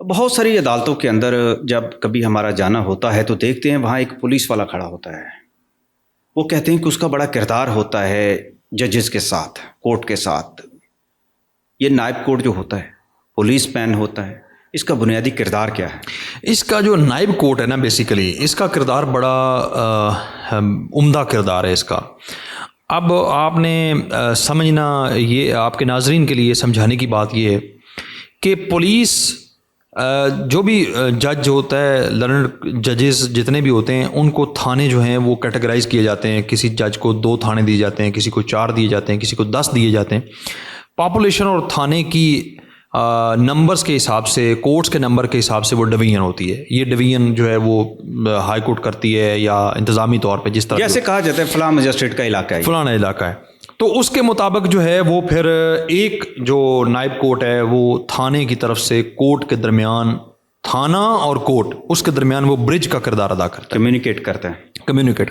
بہت ساری عدالتوں کے اندر جب کبھی ہمارا جانا ہوتا ہے تو دیکھتے ہیں وہاں ایک پولیس والا کھڑا ہوتا ہے. وہ کہتے ہیں کہ اس کا بڑا کردار ہوتا ہے ججز کے ساتھ، کورٹ کے ساتھ. یہ نائب کورٹ جو ہوتا ہے، پولیس مین ہوتا ہے، اس کا بنیادی کردار کیا ہے؟ اس کا جو نائب کورٹ ہے نا، بیسیکلی اس کا کردار بڑا عمدہ کردار ہے اس کا. اب آپ نے سمجھنا، یہ آپ کے ناظرین کے لیے سمجھانے کی بات یہ ہے کہ پولیس جو بھی جج ہوتا ہے، لرنڈ ججز جتنے بھی ہوتے ہیں، ان کو تھانے جو ہیں وہ کیٹیگرائز کیے جاتے ہیں. کسی جج کو 2 تھانے دیے جاتے ہیں، کسی کو 4 دیے جاتے ہیں، کسی کو 10 دیے جاتے ہیں. پاپولیشن اور تھانے کی نمبرز کے حساب سے، کورٹس کے نمبر کے حساب سے وہ ڈویژن ہوتی ہے. یہ ڈویژن جو ہے وہ ہائی کورٹ کرتی ہے یا انتظامی طور پہ، جس طرح جیسے کہا جاتا ہے فلاں مجسٹریٹ کا علاقہ ہے، فلانا علاقہ ہے، تو اس کے مطابق جو ہے وہ پھر ایک جو نائب کورٹ ہے وہ تھانے کی طرف سے کورٹ کے درمیان، تھانہ اور کورٹ، اس کے درمیان وہ برج کا کردار ادا کرتا ہے، کمیونیکیٹ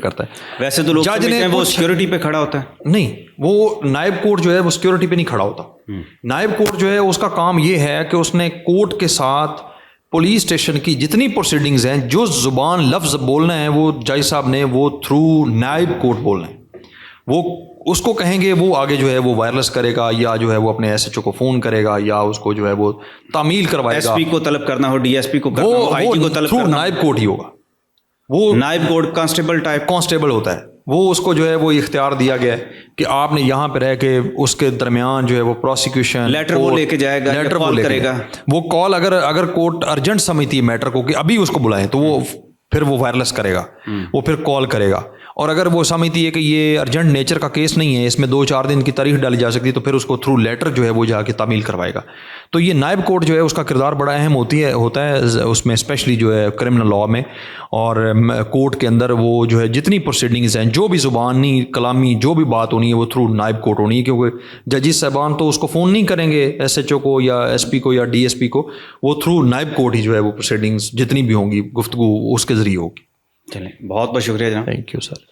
کرتا ہے. ویسے تو لوگ سمجھتے ہیں وہ سیکیورٹی پہ کھڑا ہوتا ہے. نہیں، وہ نائب کورٹ جو ہے وہ سیکیورٹی پہ نہیں کھڑا ہوتا. نائب کورٹ جو ہے اس کا کام یہ ہے کہ اس نے کورٹ کے ساتھ پولیس اسٹیشن کی جتنی پروسیڈنگز ہیں، جو زبان لفظ بولنا ہے وہ جج صاحب نے وہ تھرو نائب کورٹ بولنا ہے. وہ اس کو کہیں گے، وہ آگے جو ہے وہ وائرلیس کرے گا، یا جو ہے وہ اپنے ایس ایچ او کو فون کرے گا، یا اس کو جو ہے وہ تعمیل کروائے گا. ایس پی کو طلب کرنا ہو، ڈی ایس پی کو کرنا ہو، آئی جی کو طلب تھرو کرنا ہو، نائب کورٹ ہی ہوگا. وہ نائب کورٹ کانسٹیبل ہوتا ہے. وہ اس کو جو ہے وہ اختیار دیا گیا ہے کہ آپ نے یہاں پہ رہ کے اس کے درمیان جو ہے وہ پروسیکیوشن لیٹر وہ لے کے جائے گا، لیٹر کال کرے گا. وہ کال اگر کورٹ ارجنٹ سمجھتی ہے میٹر کو کہ ابھی اس کو بلائیں، تو وہ پھر وہ وائرلیس کرے گا، وہ پھر کال کرے گا. اور اگر وہ سمجھتی ہے کہ یہ ارجنٹ نیچر کا کیس نہیں ہے، اس میں 2-4 دن کی تاریخ ڈالی جا سکتی ہے، تو پھر اس کو تھرو لیٹر جو ہے وہ جا کے تعمیل کروائے گا. تو یہ نائب کورٹ جو ہے اس کا کردار بڑا اہم ہوتا ہے اس میں، اسپیشلی جو ہے کرمنل لاء میں. اور کورٹ کے اندر وہ جو ہے جتنی پروسیڈنگز ہیں، جو بھی زبانی کلامی جو بھی بات ہونی ہے وہ تھرو نائب کورٹ ہونی ہے. کیونکہ ججز صاحبان تو اس کو فون نہیں کریں گے ایس ایچ او کو یا ایس پی کو یا ڈی ایس پی کو، وہ تھرو نائب کورٹ ہی جو ہے وہ پروسیڈنگز جتنی بھی ہوں گی، گفتگو اس کے ذریعے ہوگی. چلیں، بہت بہت شکریہ جناب. Thank you sir.